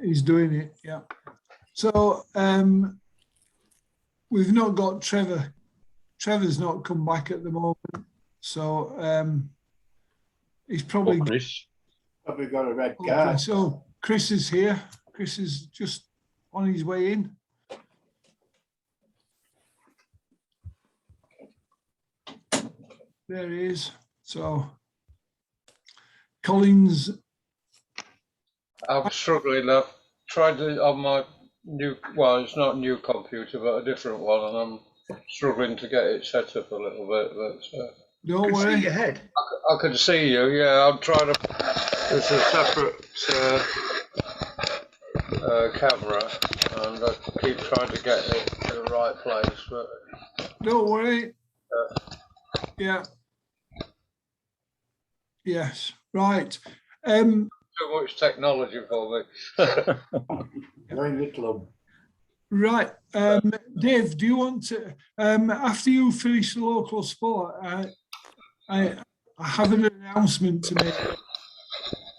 He's doing it, yeah. So we've not got Trevor. Trevor's not come back at the moment. So he's probably Chris. Probably got a red card. So Chris is here. Chris is just on his way in. There he is. So Collins. I'm struggling. I've tried it on my new, well, it's not a new computer, but a different one, and I'm struggling to get it set up a little bit. But Don't See worry. your head. I can see you. Yeah, I'm trying to. There's a separate camera, and I keep trying to get it to the right place, but Don't worry. Yeah. Yes. Right. too much technology for me. Join the club. Right. Dave, do you want to, after you finish the local sport, I have an announcement to make.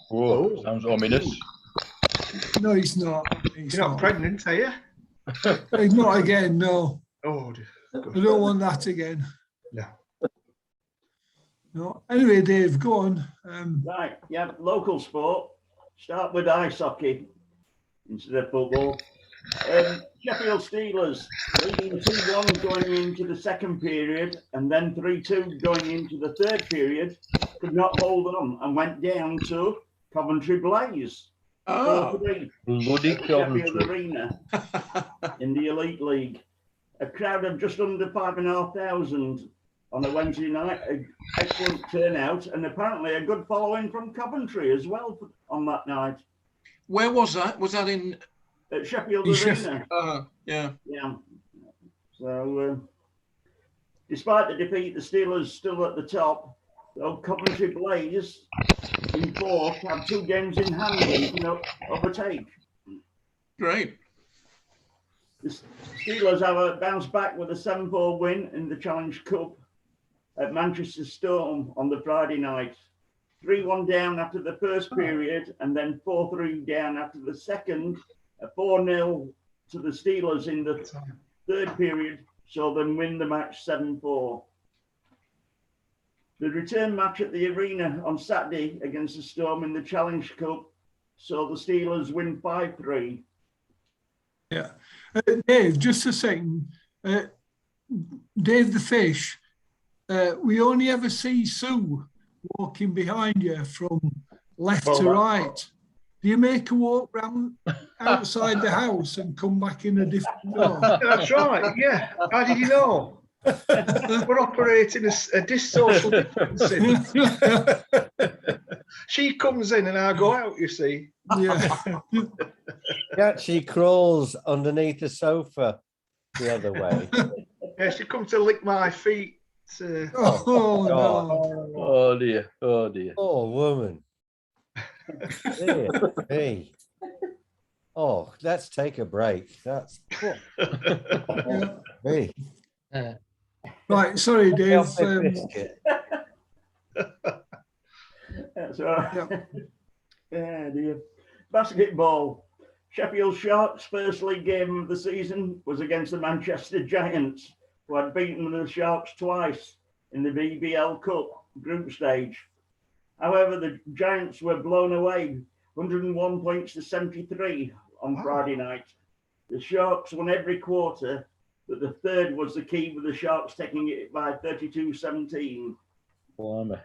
Whoa, sounds ominous. No, he's not. He's You're not pregnant, are you? Not again, no. Oh, dear. I don't want that again. No. No. Anyway, Dave, go on. Right, yeah, local sport. Start with ice hockey instead of football. Sheffield Steelers leading 2-1 going into the second period and then 3-2 going into the third period, could not hold on and went down to Coventry Blaze. Oh, 4-3 bloody at the Sheffield Coventry. Arena in the Elite League. A crowd of just under 5,500 on a Wednesday night. Excellent turnout and apparently a good following from Coventry as well on that night. Where was that? Was that in? At Sheffield In Arena. Yeah. Yeah. So, despite the defeat, the Steelers still at the top. So Coventry Blaze in fourth have 2 games in hand and can overtake. Great. The Steelers have a bounce back with a 7-4 win in the Challenge Cup at Manchester Storm on the Friday night. 3-1 down after the first period and then 4-3 down after the second. A 4-0 to the Steelers in the third period, saw them win the match 7-4. The return match at the arena on Saturday against the Storm in the Challenge Cup saw the Steelers win 5-3. Yeah. Dave, just a second. Dave the Fish, we only ever see Sue walking behind you from left to right. Do you make her walk round outside the house and come back in a different door? That's right, yeah. How did you know? We're operating a dissocial distancing. She comes in and I go out, you see. Yeah. She actually crawls underneath the sofa the other way. Yeah, she comes to lick my feet. Oh, God. no. Oh dear, oh dear. Oh, woman. Dear me. Oh, let's take a break. That's Yeah. me. Right, sorry, Dave. Biscuit. That's all right. Yeah, dear. Basketball. Sheffield Sharks' first league game of the season was against the Manchester Giants, who had beaten the Sharks twice in the BBL Cup group stage. However, the Giants were blown away, 101 points to 73 on Friday night. The Sharks won every quarter, but the third was the key, with the Sharks taking it by 32-17. Blimey.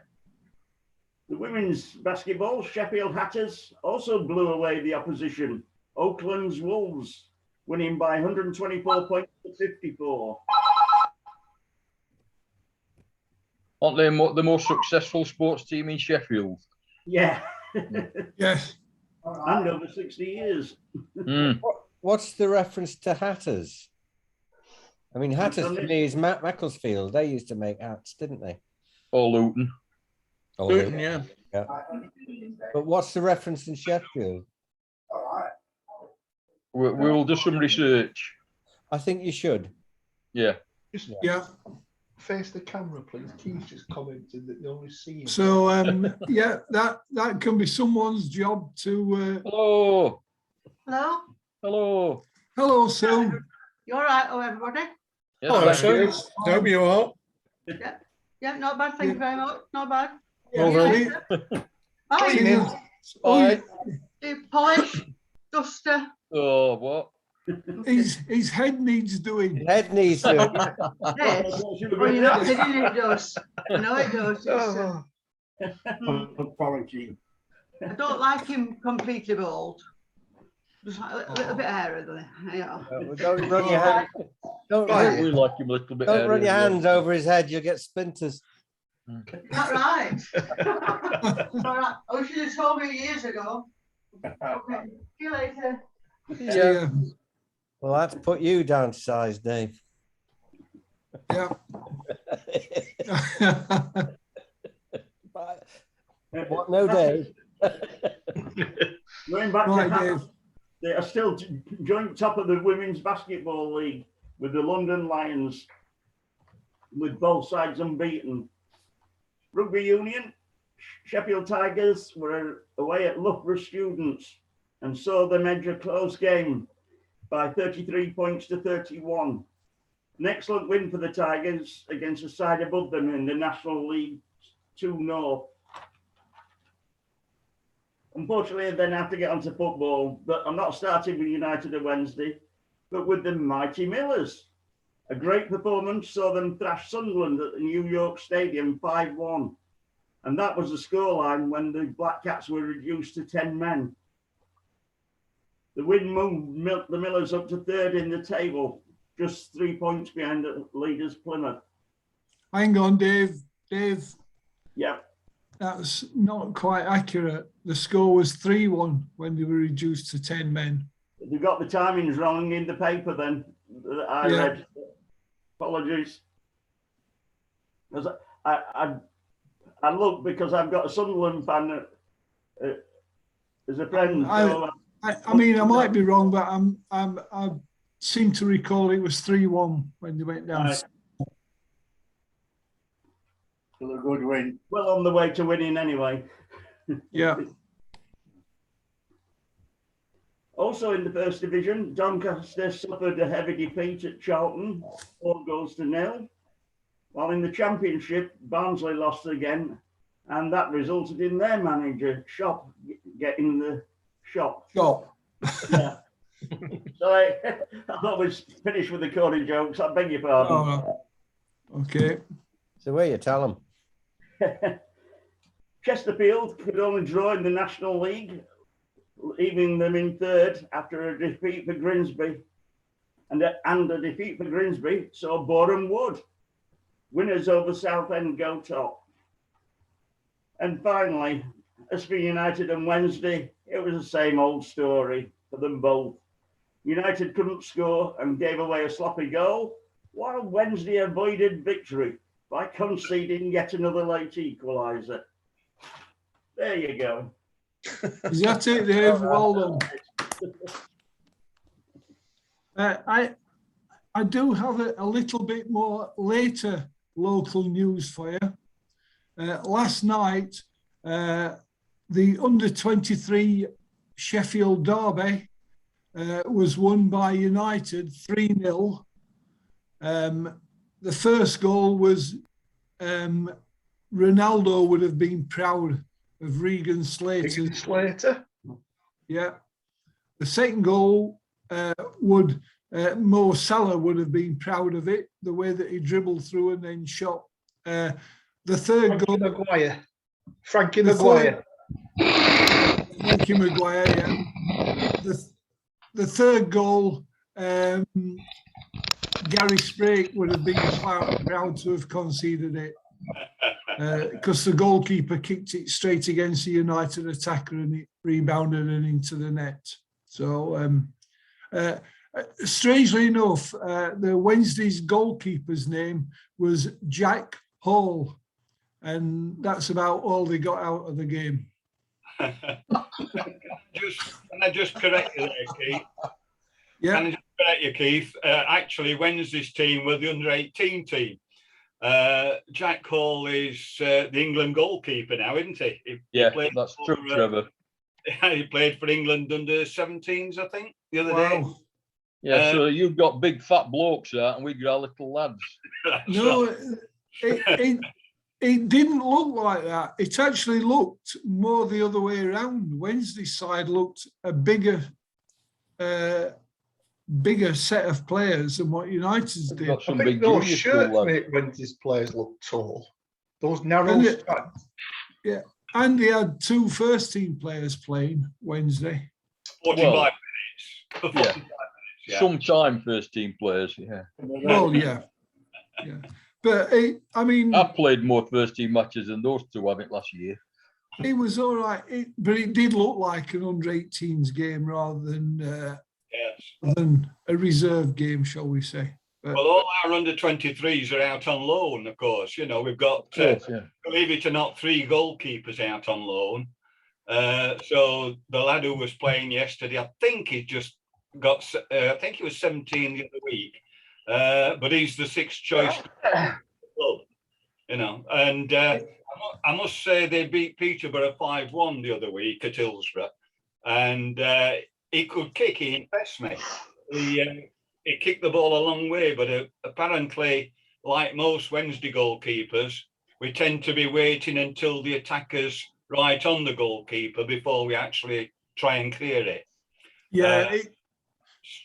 The women's basketball, Sheffield Hatters also blew away the opposition. Oakland's Wolves winning by 124 points to 54. Aren't they the most successful sports team in Sheffield? Yeah. Yes. And over 60 years. Mm. What's the reference to Hatters? I mean, Hatters to me is Macclesfield. They used to make hats, didn't they? Or Luton. Oh, Luton, yeah. But what's the reference in Sheffield? We'll do some research. I think you should. Yeah. Just Yeah. face the camera, please. Keith just commented that they only see him. So, yeah, that can be someone's job to Hello. Hello, Hello. Hello, Sue. you all right, oh everybody? Yes, Hello, thank you. sir. Hope you are. Yeah, not bad, thank you very much, not bad. Yeah, See you really? later. Bye. Cleaning. Bye. Do polish, duster. Oh, what? His head needs doing. His head needs to. Yes. Oh, you're not kidding, it does. I know it does. Oh, Apology. I don't like him completely bald. Just like a little bit hairy, yeah. Don't run your hand. Don't run, We like him a little bit. don't run hairy your as well. hands over his head. You'll get splinters. Is that right? All right. I wish you'd have told me years ago. Okay. See you later. Yeah. Well, that's put you down to size, Dave. Yeah. What? No, Dave. Going back Right, to Dave. they are still joint top of the Women's Basketball League with the London Lions, with both sides unbeaten. Rugby Union, Sheffield Tigers were away at Loughborough Students and saw them edge a close game by 33 points to 31. An excellent win for the Tigers against a side above them in the National League 2 North. Unfortunately, I then have to get onto football, but I'm not starting with United on Wednesday, but with the Mighty Millers. A great performance saw them thrash Sunderland at the New York Stadium 5-1. And that was the scoreline when the Black Cats were reduced to 10 men. The win moved the Millers up to third in the table, just 3 points behind the leaders Plymouth. Hang on, Dave. Dave, Yeah, that's not quite accurate. The score was 3-1 when they were reduced to 10 men. they got the timings wrong in the paper then that I Yeah. read. Apologies. Because I look because I've got a Sunderland fan as a friend. So I mean, I might be wrong, but I seem to recall it was 3-1 when they went down. Right. a good win. Well, on the way to winning anyway. Yeah. Also in the first division, Doncaster suffered a heavy defeat at Charlton, 4-0. While in the championship, Barnsley lost again, and that resulted in their manager, Shop, getting the shop. Shop. Yeah. So I thought we'd finish with the corny jokes. I beg your pardon. Oh, okay. So where you tell them? Chesterfield could only draw in the National League, leaving them in third after a defeat for Grimsby. And a defeat for Grimsby, so Boreham Wood. Winners over Southend go top. And finally, as for United on Wednesday, it was the same old story for them both. United couldn't score and gave away a sloppy goal, while Wednesday avoided victory by conceding yet another late equaliser. There you go. Is that it, Dave? Well done. I do have a little bit more later local news for you. Last night, the under-23 Sheffield Derby was won by United 3-0. The first goal was Ronaldo would have been proud of Regan Slater. Yeah. The second goal Mo Salah would have been proud of it, the way that he dribbled through and then shot. The third goal. Frankie Maguire. Frankie Maguire, yeah. The third goal, Gary Sprake would have been proud to have conceded it because the goalkeeper kicked it straight against the United attacker and it rebounded and into the net. So, strangely enough, the Wednesday's goalkeeper's name was Jack Hall, and that's about all they got out of the game. Can I just correct you there, Keith? Yeah. Can I just correct you, Keith? Actually, Wednesday's team were the under-18 team. Jack Hall is the England goalkeeper now, isn't he? Yeah, that's true, Trevor. he played for England under 17s, I think, the other day. Wow. Yeah, so you've got big fat blokes out, and we got our little lads. That's No, right. it didn't look like that. It actually looked more the other way around. Wednesday's side looked a bigger set of players than what United's We've did. got I some think big those junior shirts school lads. make Wednesday's players look tall. Those narrow And it- straps. And he had 2 first-team players playing Wednesday. 45 Well, minutes. For 45 minutes, yeah. Sometime first team players, yeah. Well, yeah. But I mean, I played more first team matches than those two, I think, last year. it was all right. But it did look like an under-18s game rather Yes. than a reserve game, shall we say. But, Well, all our under 23s are out on loan, of course. You know, we've got, Yeah. believe it or not, 3 goalkeepers out on loan. So the lad who was playing yesterday, I think he just got, I think he was 17 the other week, but he's the 6th choice club, you know. And I must say they beat Peterborough 5-1 the other week at Hillsborough, and he could kick. He impressed me. He kicked the ball a long way, but apparently, like most Wednesday goalkeepers, we tend to be waiting until the attacker's right on the goalkeeper before we actually try and clear it. yeah,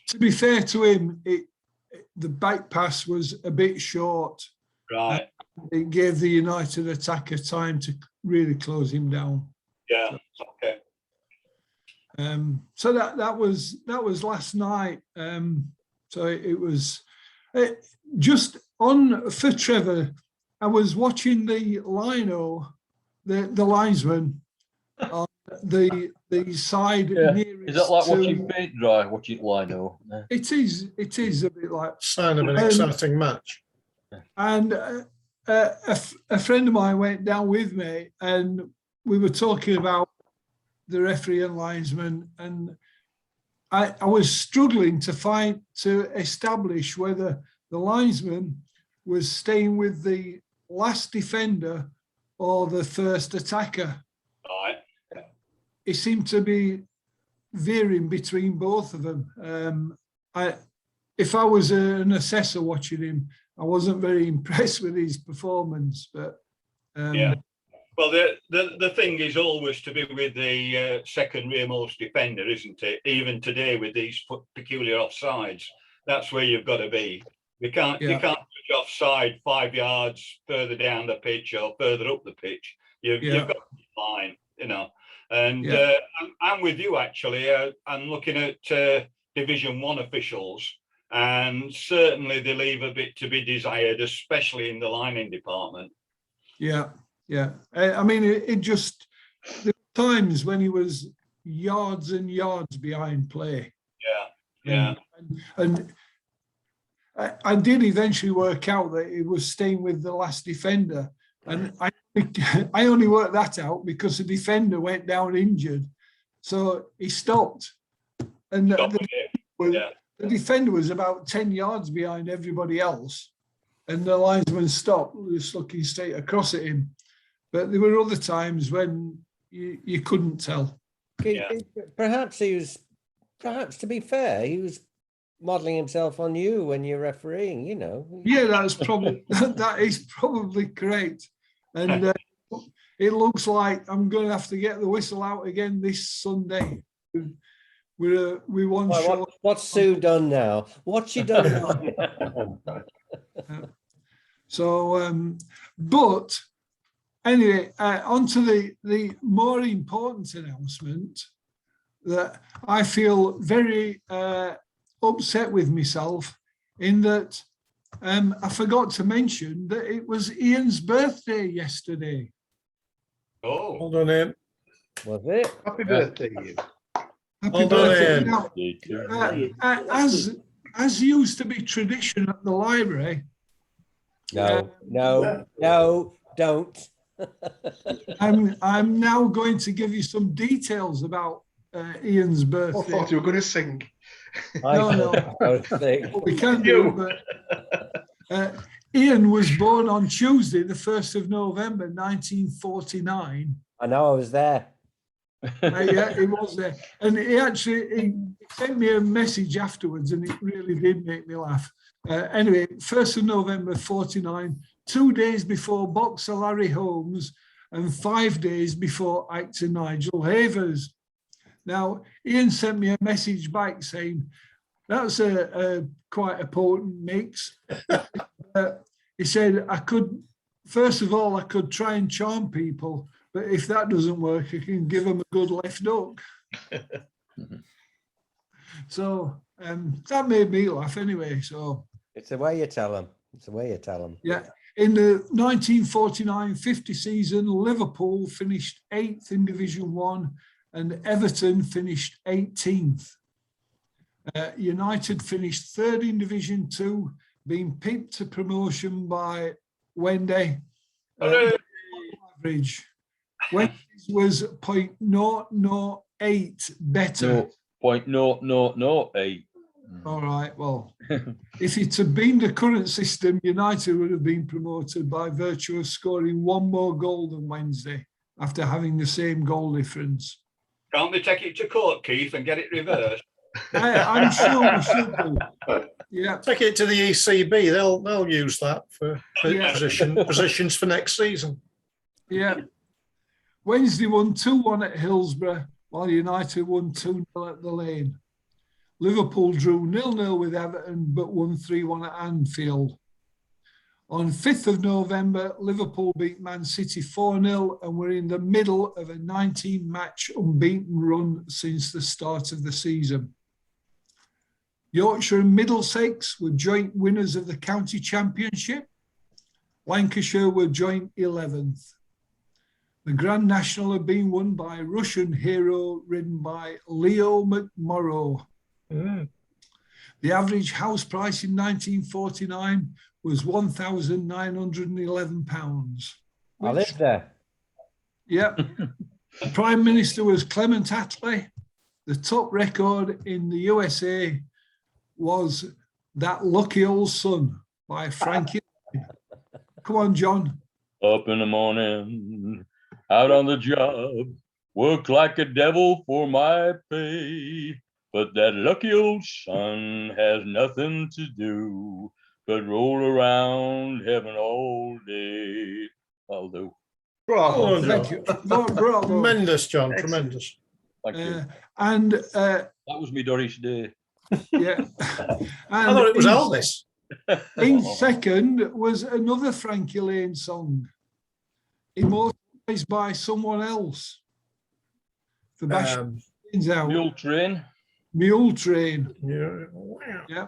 to be fair to him, the back pass was a bit short. Right. It gave the United attacker time to really close him down. Yeah. Okay. So that was last night. So it was just on for Trevor. I was watching the lino, the linesman on the side Yeah. nearest Is that like to- watching paint dry, watching lino? Yeah. It is a bit like. Sign of an Um, exciting match. And a friend of mine went down with me, and we were talking about the referee and linesman, and I was struggling to establish whether the linesman was staying with the last defender or the first attacker. Right. He seemed to be veering between both of them. If I was an assessor watching him, I wasn't very impressed with his performance, but Yeah. Well, the thing is always to be with the second rearmost defender, isn't it? Even today with these peculiar offsides, that's where you've got to be. You can't push offside 5 yards further down the pitch or further up the pitch. You've got to be fine, you know. And I'm with you actually. I'm looking at Division 1 officials, and certainly they leave a bit to be desired, especially in the lining department. Yeah. I mean, it just, there were times when he was yards and yards behind play. Yeah. And I did eventually work out that he was staying with the last defender. And I only worked that out because the defender went down injured. So he stopped. And the defender was about 10 yards behind everybody else. And the linesman stopped, just looking straight across at him. But there were other times when you couldn't tell. Perhaps to be fair, he was modelling himself on you when you're refereeing, you know. Yeah, that is probably correct. And it looks like I'm going to have to get the whistle out again this Sunday. We won short. What's Sue done now? What's she done now? So, but anyway, on to the more important announcement that I feel very upset with myself in that I forgot to mention that it was Ian's birthday yesterday. Oh, Hold on, Ian. Was it? Happy birthday, Ian. Happy Hold on, birthday. Ian. Now, as used to be tradition at the library, No, don't. I'm now going to give you some details about Ian's I birthday. thought you were going to sing. No. No. We can do, but Ian was born on Tuesday, the 1st of November, 1949. I know, I was there. Yeah, he was there. And he sent me a message afterwards, and it really did make me laugh. Anyway, 1st of November 49, 2 days before boxer Larry Holmes and 5 days before actor Nigel Havers. Now, Ian sent me a message back saying, that's a quite a potent mix. He said, first of all, I could try and charm people, but if that doesn't work, I can give them a good left hook. So that made me laugh anyway. So It's the way you tell them. It's the way you tell them. yeah, in the 1949-50 season, Liverpool finished 8th in Division 1 and Everton finished 18th. United finished 3rd in Division 2, being pipped to promotion by Wendy. Average. Wendy's was 0.008 better. 0.0008. All right, well, if it had been the current system, United would have been promoted by virtue of scoring one more goal than Wednesday after having the same goal difference. Can't we take it to court, Keith, and get it reversed? I'm sure we should do. Yeah. Take it to the ECB. They'll use that for Yeah. positions for next season. Yeah. Wednesday won 2-1 at Hillsborough, while United won 2-0 at the Lane. Liverpool drew 0-0 with Everton, but won 3-1 at Anfield. On 5th of November, Liverpool beat Man City 4-0 and were in the middle of a 19-match unbeaten run since the start of the season. Yorkshire and Middlesex were joint winners of the county championship. Lancashire were joint 11th. The Grand National had been won by Russian hero ridden by Leo McMorrow. The average house price in 1949 was £1,911. I lived there. Yep. The Prime Minister was Clement Attlee. The top record in the USA was That Lucky Old Son by Frankie. Come on, John. Up in the morning, out on the job, work like a devil for my pay. But that lucky old son has nothing to do but roll around heaven all day. I'll do. Bravo. Thank you. Bravo. Tremendous, John. Tremendous. Thank you. And That was me Doris Day. yeah. I thought it was Elvis. In second was another Frankie Lane song, immortalised by someone else. For Bash out. Mule Train. Mule Train. Yeah. Yeah.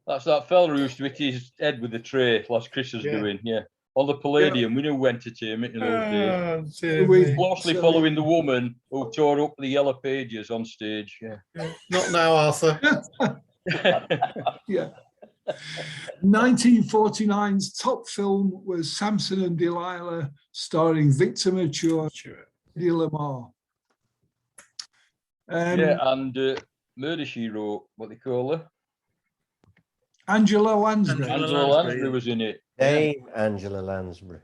That's that fella who used to hit his head with the tray, like Chris was doing. Yeah. On the Palladium, we knew when to entertainment in those days. Closely following the woman who tore up the yellow pages on stage. Yeah. Not now, Arthur. Yeah. 1949's top film was Samson and Delilah, starring Victor Mature, Eddie Lamar. Yeah, and Murder She Wrote, what they call her? Angela Lansbury. Angela Lansbury was in it. Dame Angela Lansbury.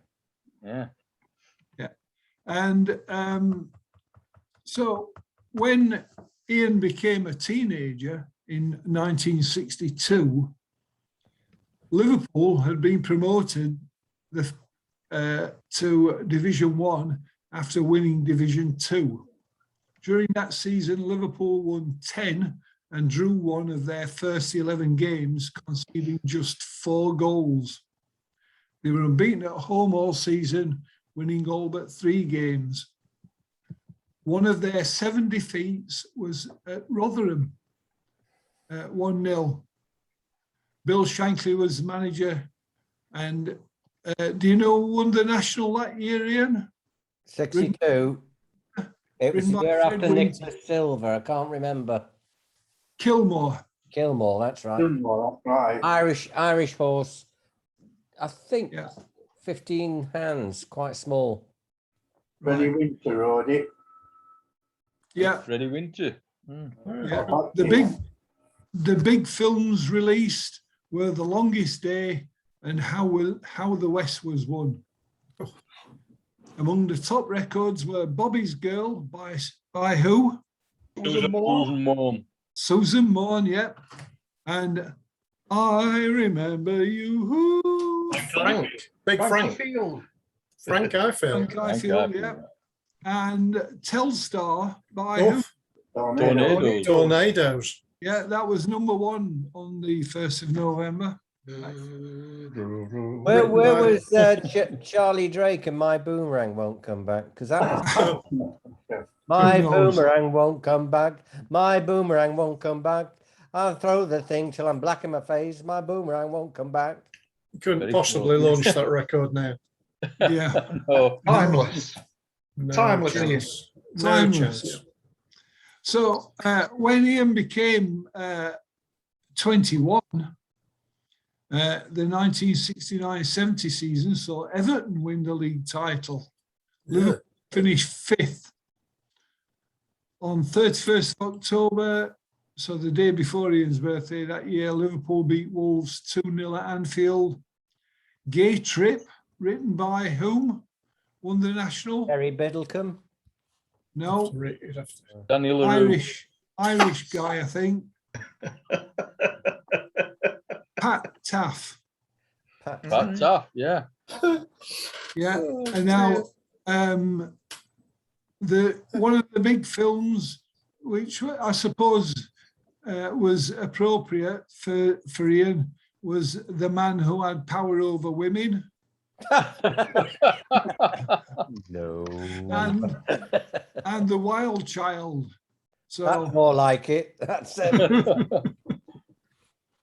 Yeah. Yeah. And so when Ian became a teenager in 1962, Liverpool had been promoted to Division 1 after winning Division 2. During that season, Liverpool won 10 and drew one of their first 11 games, conceding just 4 goals. They were unbeaten at home all season, winning all but 3 games. One of their 7 defeats was at Rotherham, 1-0. Bill Shankly was manager. And do you know who won the national that year, Ian? 62. It was the Ridden by year Fred after Winter. Nicholas Silver. I can't remember. Kilmore. Kilmore, that's right. Kilmore, right. Irish horse. I think Yeah. 15 hands, quite small. Freddie Winter rode it. Yeah. Freddie Winter. Yeah. The big films released were The Longest Day and How the West Was Won. Among the top records were Bobby's Girl by by who? Susan Moore. Susan Moore. Susan Moore, yeah. And I remember you. Frank. Big Frank. Field. Frank Ifield. Frank Ifield, yeah. And Telstar by Oh, who? Tornadoes. Tornadoes. Yeah, that was number 1 on the 1st of November. Where was Charlie Drake and My Boomerang Won't Come Back? Because that was My Who knows? Boomerang Won't Come Back. My Boomerang Won't Come Back. I'll throw the thing till I'm black in my face. My boomerang won't come back. Couldn't Very possibly cool. launch that record now. Yeah. Oh, Timeless. No Timeless, chance. Ian. No Timeless, chance. yeah. So when Ian became 21, the 1969-70 season saw Everton win the league title. Liverpool finished 5th. On 31st of October, so the day before Ian's birthday that year, Liverpool beat Wolves 2-0 at Anfield. Gay Trip, written by whom? Won the National? Terry Biddlecombe. No, You'd have to- Daniel LaRue. Irish guy, I think. Pat Taff. Pat Taff, yeah. Yeah, and now the one of the big films, which I suppose was appropriate for Ian, was The Man Who Had Power Over Women, No. and The Wild Child. That's So more like it. That's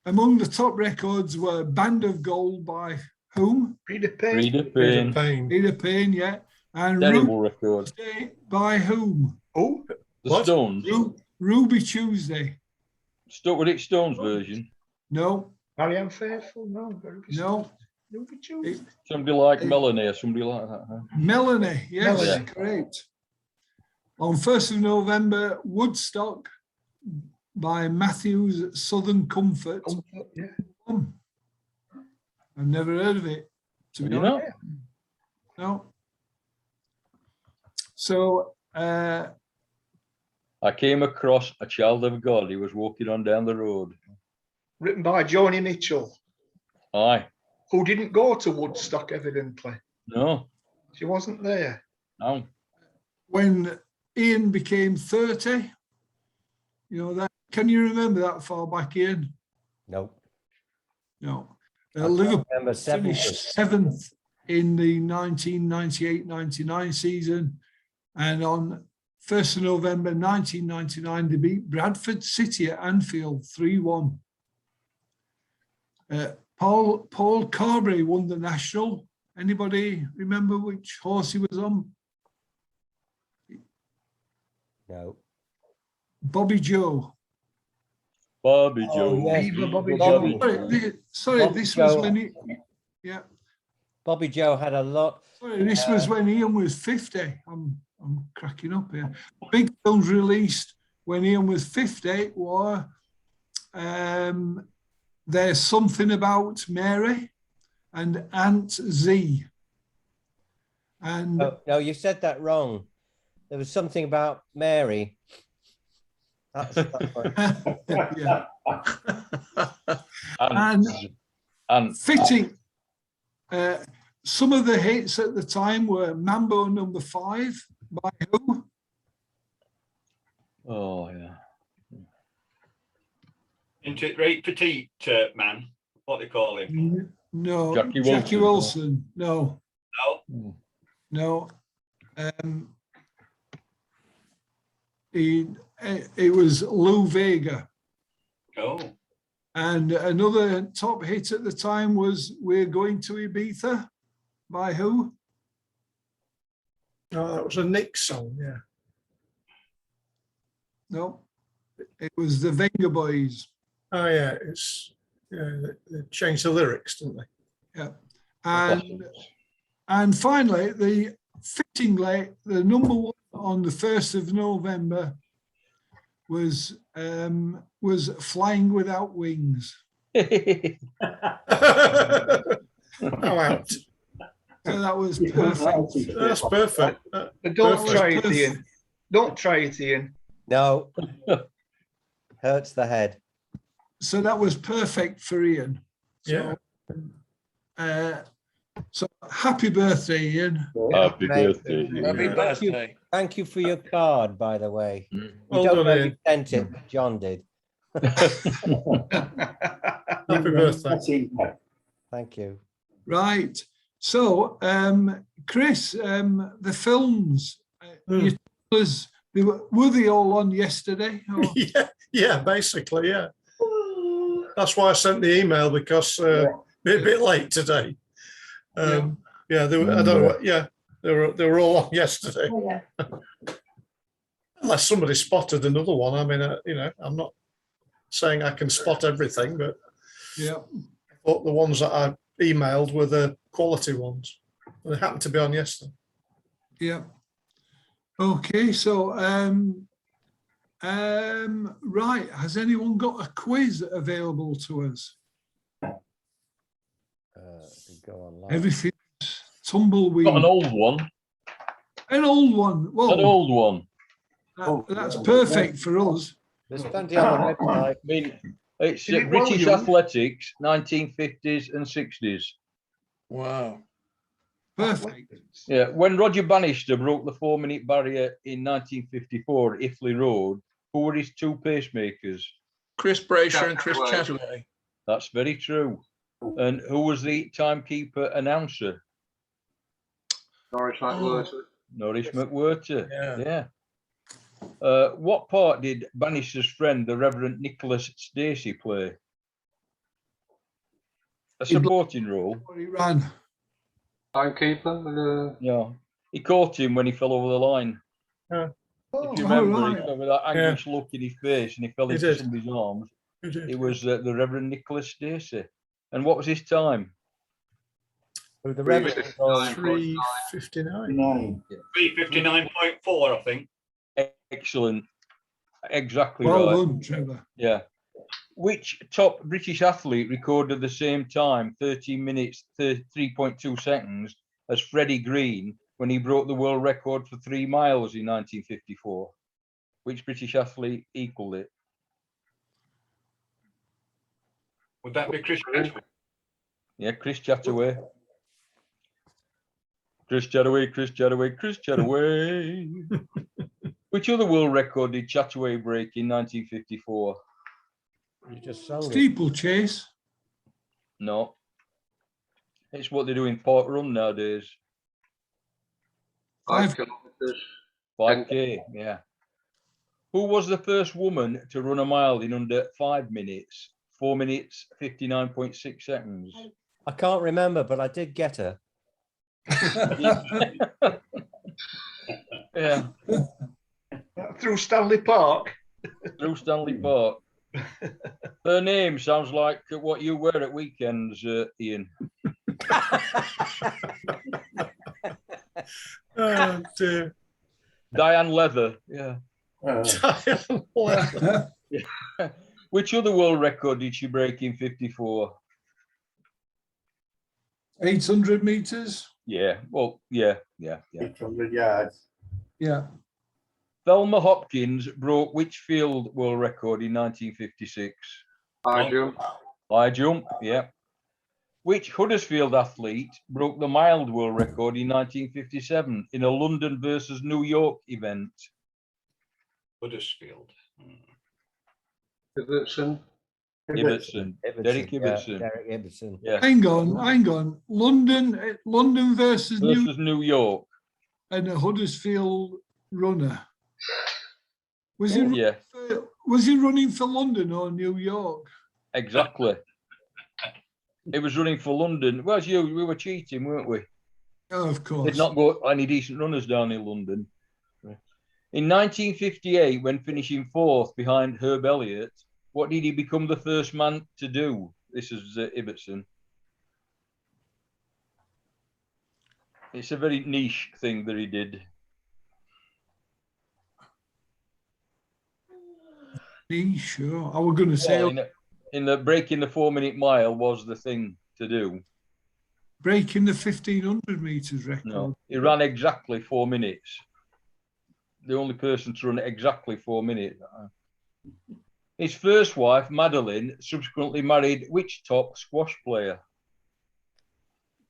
among the top records were Band of Gold by whom? Peter Payne. Rita Peter Payne. Payne. Peter Payne, yeah. And Terrible record. Tuesday by whom? Oh, The What? Stones. Ruby Tuesday. Rick Stones version. No, Marianne Faithfull. No. no. Ruby Tuesday. Somebody like Melanie or somebody like that. Huh? Melanie, yes, Melanie. correct. On 1st of November, Woodstock by Matthews Southern Comfort. Yeah. I've never heard of it, to be You honest. know? No. So, I came across a child of God. He was walking on down the road. Written by Joni Mitchell, Aye. who didn't go to Woodstock, evidently. No. She wasn't there. No. when Ian became 30, you know, that, can you remember that far back, Ian? no. No. Liverpool Number finished 70. 7th in the 1998-99 season, and on 1st of November 1999 they beat Bradford City at Anfield 3-1. Paul Carberry won the National. Anybody remember which horse he was on? No. Bobby Joe. Bobby Oh, Joe. yes. Viva Bobby Bobby Joe. Sorry, Bobby this was Joe. when he, yeah. Bobby Joe had a lot. Sorry, this was when Ian was 50. I'm cracking up here. Big films released when Ian was 50 were There's Something About Mary and Aunt Z. And No, you said that wrong. There was something about Mary. That's what- yeah, And fitting. Some of the hits at the time were Mambo Number 5 by who? oh yeah. Into Ray Petite man, what they call him. No, Jackie Jackie Wilson. Wilson. No, No, no. It was Lou Vega. no. And another top hit at the time was We're Going to Ibiza by who? Oh, that was a Nick song, yeah. No, it was the Venga Boys. Oh, yeah, they changed the lyrics, didn't they? Yeah. And finally, fittingly, the number 1 on the 1st of November was Flying Without Wings. Oh, out. So that was perfect. That's perfect. The dog Perfect. tried, Ian. Don't try it, Ian. No. Hurts the head. So that was perfect for Ian. Yeah. So happy birthday, Ian. Happy Mate. birthday. Happy Ian. birthday. Thank you for your card, by the way. You Well don't done, know Ian. you sent it, but John did. Happy birthday. Thank you. Right. So, Chris, the films, you told us, were they all on yesterday? Or? Yeah, basically, yeah. That's why I sent the email, because we're a bit late today. Yeah, they were, I don't know. Yeah, they were all on yesterday. Unless somebody spotted another one. I mean, you know, I'm not saying I can spot everything, but Yeah. I thought the ones that I emailed were the quality ones. They happened to be on yesterday. Yeah. Okay, so right, has anyone got a quiz available to us? Go online. Everything's tumbleweed. Got an old one. An old one. Well, An old one. that's perfect for us. There's plenty on the website. I mean, it's Is it well British young? athletics, 1950s and 60s. Wow. Perfect. Yeah, when Roger Bannister broke the 4-minute barrier in 1954 at Iffley Road, who were his two pacemakers? Chris Brayshaw and Chris Chataway. That's very true. And who was the timekeeper announcer? Norris McWhirter. Norris McWhirter. Yeah. Yeah. What part did Bannister's friend, the Reverend Nicholas Stacey, play? A supporting role. He ran. Timekeeper. Yeah. He caught him when he fell over the line. Yeah. If you Oh, remember, right. he fell with that anguish look in his face and he fell He into did. somebody's arms. Who did? It was the Reverend Nicholas Stacey. And what was his time? Who the Reverend was 3:59. 359.4, I think. Excellent. Exactly Well right. done, Trevor. Yeah. Which top British athlete recorded the same time, 13 minutes, 3.2 seconds, as Freddie Green when he broke the world record for 3 miles in 1954? Which British athlete equaled it? Would that be Chris Chataway? Yeah, Chris Chataway. Chris Chataway, Chris Chataway, Chris Chataway. Which other world record did Chataway break in 1954? You just sung it. Steeplechase. No. It's what they do in Park Run nowadays. 5 kilometres. 5K, yeah. Who was the first woman to run a mile in under 5 minutes? 4 minutes, 59.6 seconds. I can't remember, but I did get her. Yeah, Through Stanley Park. through Stanley Park. Her name sounds like what you wear at weekends, Ian. Oh, dear. Diane Leather, yeah. Which other world record did she break in 54? 800 meters. Yeah, well, yeah. 800 yards. Yeah. Thelma Hopkins broke which field world record in 1956? High jump. High jump, yeah. Which Huddersfield athlete broke the mild world record in 1957 in a London versus New York event? Huddersfield. Ibbotson. Ibbotson. Derek Ibbotson. Derek Ibbotson. Yeah. Hang on. London versus New York. and a Huddersfield runner. Was Yeah, he running for London or New York? exactly. It was running for London. Well, we were cheating, weren't we? Oh, of course. Did not go any decent runners down in London. In 1958, when finishing 4th behind Herb Elliott, what did he become the first man to do? This is Ibbotson. It's a very niche thing that he did. Sure. I was going to say Well, in the breaking the 4-minute mile was the thing to do. breaking the 1500 meters record. No, he ran exactly 4 minutes. the only person to run it exactly 4 minutes. His first wife, Madeline, subsequently married which top squash player?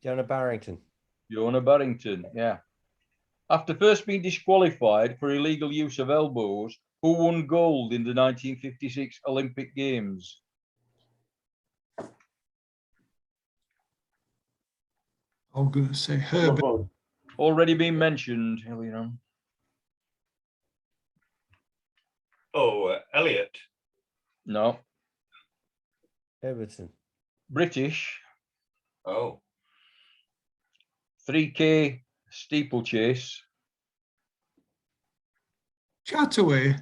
Jonah Barrington. Fiona Barrington, yeah. After first being disqualified for illegal use of elbows, who won gold in the 1956 Olympic Games? I'm going to say Herbert. Already been mentioned, Hillian. Oh, Elliot. No. Everton. British, Oh, 3K steeplechase. Chataway.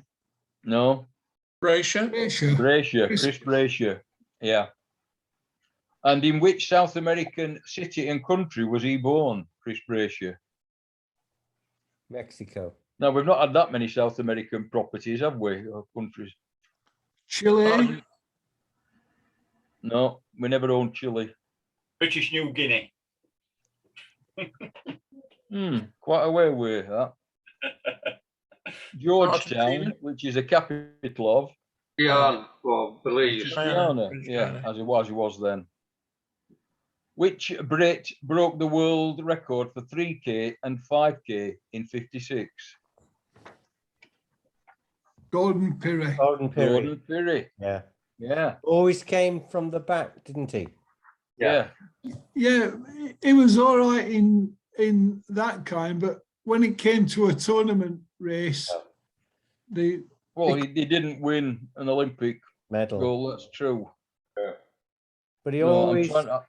No. Brayshaw. Brayshaw, Chris Brayshaw. Yeah. And in which South American city and country was he born, Chris Brayshaw? Mexico. Now, we've not had that many South American properties, have we, or countries? Chile. No, we never owned Chile. British New Guinea. Quite a way away, that. Georgetown, Argentina. which is a capital of. Guyana, well, Belize. Guyana, yeah, as it was then. Which Brit broke the world record for 3K and 5K in 56? Gordon Pirrie. Gordon Pirrie. Gordon Pirrie. Yeah. Yeah. Always came from the back, didn't he? Yeah. Yeah, it was all right in that kind, but when it came to a tournament race, Well, he didn't win an Olympic Medal. gold, that's true. But he No, I'm always trying to-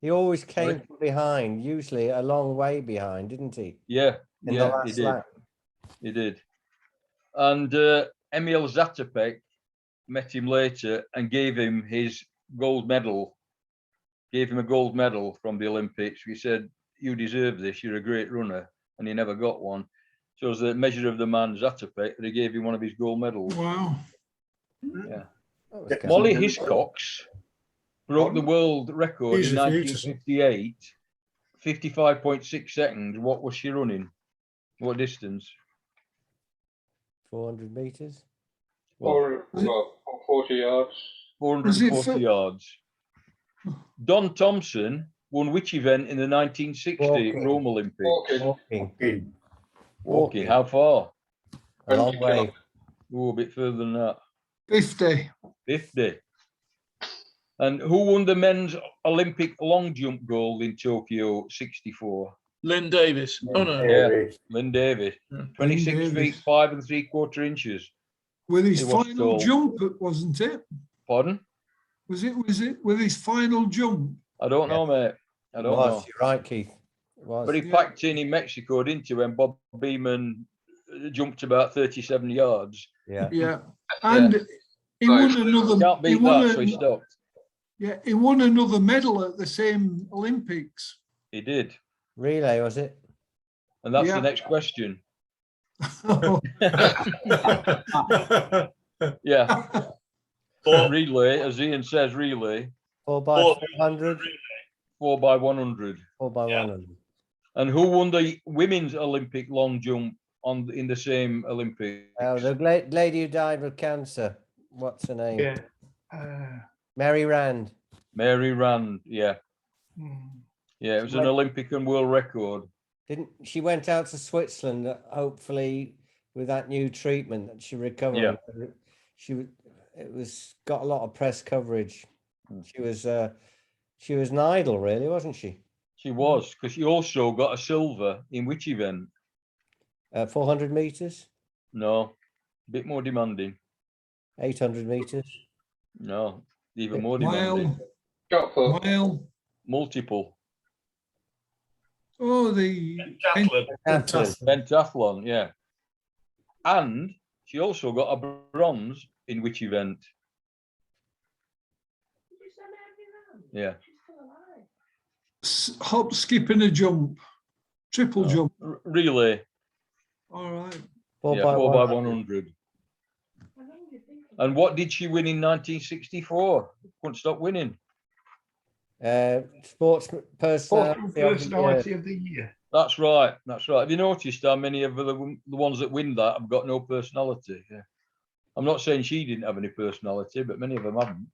he always came Sorry? from behind, usually a long way behind, didn't he? Yeah, In the yeah, he last did. lap. He did. And Emil Zatopek met him later and gave him his gold medal, gave him a gold medal from the Olympics. He said, "You deserve this, you're a great runner." And he never got one. So as a measure of the man Zatopek, they gave him one of his gold medals. Wow. Yeah. That was kind Molly of- Hiscox broke the world record Easy in for you to say. 1958, 55.6 seconds. What was she running? What distance? 400 meters. Or, well, 40 yards. 440 yards. Don Thompson won which event in the 1960 Walking. Rome Olympics? Walking. Walking. How far? A long way. Oh, a bit further than that. 50. 50. And who won the men's Olympic long jump gold in Tokyo 64? Lynn Davis. Oh no. Yeah, Lynn Davis. Yeah. 26 Lynn feet Davis. 5 3/4 inches. With his He was final tall. jump, wasn't it? Pardon? Was it with his final jump? I don't know, mate. I don't know. You're right, Keith. It was. But he Yeah. packed in Mexico, didn't he, when Bob Beeman jumped about 37 yards? Yeah. Yeah. And he won another Can't he beat won that, so he stopped. yeah, he won another medal at the same Olympics. He did. Relay, was it? And that's Yeah. the next question. Oh, Yeah. Four. Relay, as Ian says, relay, 4 by Four. 400, 4 by 100. 4 by Yeah. 100. And who won the women's Olympic long jump in the same Olympics? The lady who died with cancer. What's her name? Yeah. Mary Rand. Mary Rand, yeah. Yeah, it was an Olympic and world record. Didn't she went out to Switzerland? Hopefully, with that new treatment, that she recovered. Yeah. It was got a lot of press coverage. She was an idol, really, wasn't she? She was, because she also got a silver in which event? 400 meters, No, a bit more demanding. 800 meters. No, even more demanding. mile, Shot put. mile. Multiple. Oh, the Chancellor. Pentathlon, yeah. And she also got a bronze in which event? Yeah. hop, skip, and a jump, triple jump. Relay. All right. 4 Yeah, by 4 by 100. 100. And what did she win in 1964? Couldn't stop winning. Sports personality of the year. of the year. That's right. That's right. Have you noticed how many of the ones that win that have got no personality? Yeah. I'm not saying she didn't have any personality, but many of them haven't.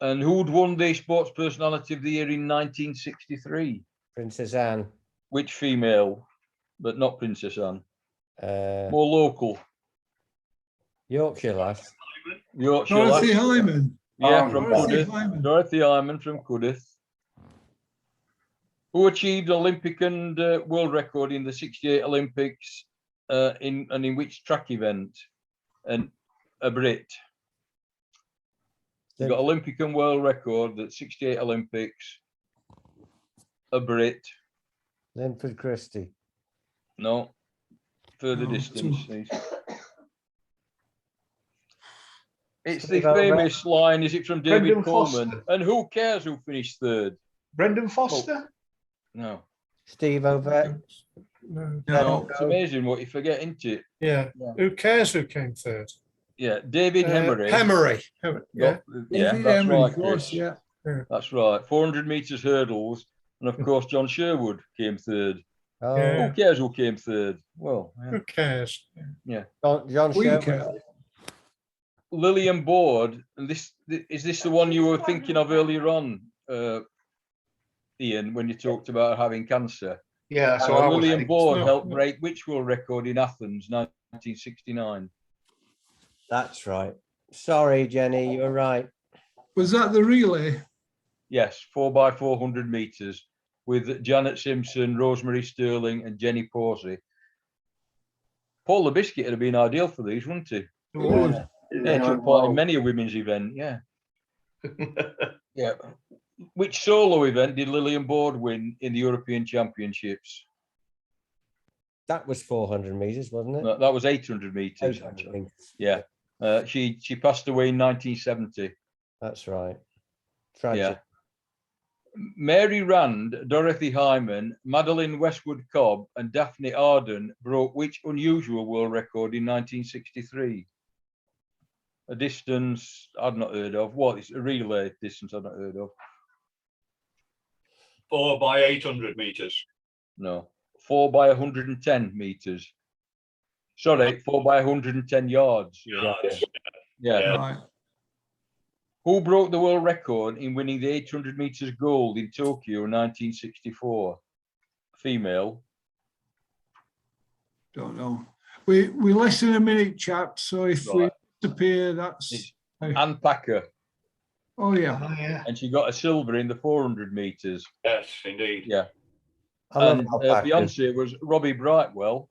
And who'd won the Sports Personality of the Year in 1963? Princess Anne. Which female? But not Princess Anne. Uh, More local. Yorkshire lass. Yorkshire Dorothy lass. Hyman. Yeah, Oh, from Dorothy Cuddiff. Hyman. Dorothy Hyman from Cuddiff. Who achieved Olympic and world record in the 68 Olympics in which track event? And a Brit. You got Olympic and world record at 68 Olympics. A Brit. Linford Christie. No. Further No, distance. too- It's Steve the Albert. famous line, is it from David Brendan Coleman? Foster. And who cares who finished third? Brendan Foster? No. Steve Ovett. No. No, it's amazing what you forget, isn't it? Yeah. Who cares who came third? Yeah, David Hemery. Hemery. Yeah. Yeah, David that's Emery, right, of course, Chris. yeah. That's right. 400 meters hurdles. And of course, John Sherwood came third. Oh, Yeah. Who cares who came third? Well, yeah. Who cares? John We Sherwood. care. Lillian Board, and this is this the one you were thinking of earlier on, Ian, when you talked about having cancer? Yeah, so I was Lillian thinking- Board No. helped break which world record in Athens, 1969? That's right. Sorry, Jenny, you're right. Was that the relay? Yes, 4x400 meters with Janet Simpson, Rosemary Sterling, and Jenny Posey. Paul the Biscuit would have been ideal for these, wouldn't he? Would. Yeah, took part in many a women's event. Yeah. Yeah. Which solo event did Lillian Board win in the European Championships? That was 400 meters, wasn't it? No, that was 800 meters. 800 Actually. meters. Yeah. She passed away in 1970. That's right. Tragic. Mary Rand, Dorothy Hyman, Madeline Westwood Cobb, and Daphne Arden broke which unusual world record in 1963? A distance I've not heard of. What is a relay distance I've not heard of? 4 by 800 meters. No. 4 by 110 meters. Sorry, 4 by 110 yards. Yards. Yeah. Yeah. Right. Who broke the world record in winning the 800 meters gold in Tokyo in 1964? Female. Don't know. We less than a minute, chaps. So if we Right. disappear, that's. It's Ann Packer, Oh yeah. Oh, yeah. and she got a silver in the 400 meters. Yes, indeed. I love And alpacas. Beyonce was Robbie Brightwell.